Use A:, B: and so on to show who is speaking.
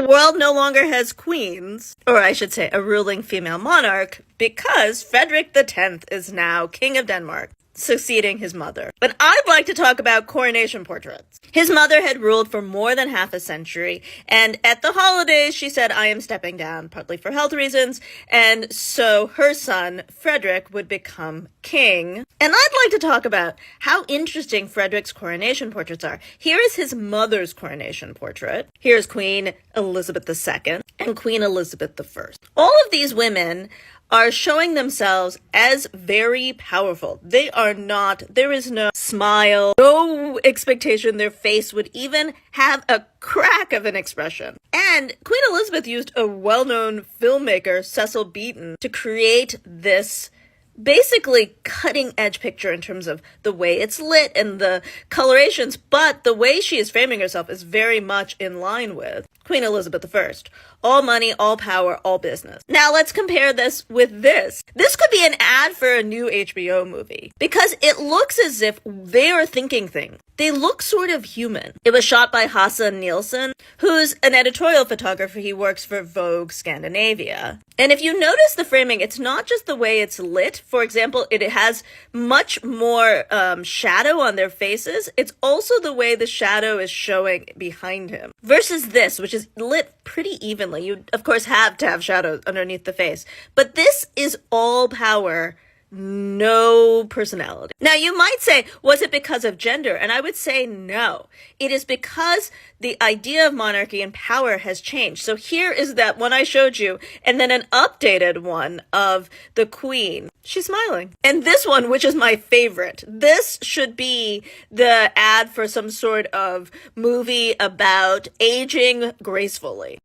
A: world no longer has queens, or I should say a ruling female monarch, because Frederick X is now King of Denmark, succeeding his mother. But I'd like to talk about coronation portraits. His mother had ruled for more than half a century, and at the holidays she said, I am stepping down, partly for health reasons, and so her son, Frederick, would become king. And I'd like to talk about how interesting Frederick's coronation portraits are. Here is his mother's coronation portrait. Here's Queen Elizabeth II and Queen Elizabeth I. All of these women are showing themselves as very powerful. They are not, there is no smile, no expectation their face would even have a crack of an expression. And Queen Elizabeth used a well-known filmmaker, Cecil Beaton, to create this basically cutting-edge picture in terms of the way it's lit and the colorations, but the way she is framing herself is very much in line with Queen Elizabeth I. All money, all power, all business. Now let's compare this with this. This could be an ad for a new HBO movie because it looks as if they are thinking things. They look sort of human. It was shot by Hasse Nielsen, who's an editorial photographer. He works for Vogue Scandinavia. And if you notice the framing, it's not just the way it's lit. For example, it has much more shadow on their faces. It's also the way the shadow is showing behind him. Versus this, which is lit pretty evenly. You, of course, have to have shadows underneath the face. But this is all power, no personality. Now, you might say, was it because of gender? And I would say no. It is because the idea of monarchy and power has changed. So here is that one I showed you, and then an updated one of the Queen. She's smiling. And this one, which is my favorite, this should be the ad for some sort of movie about aging gracefully.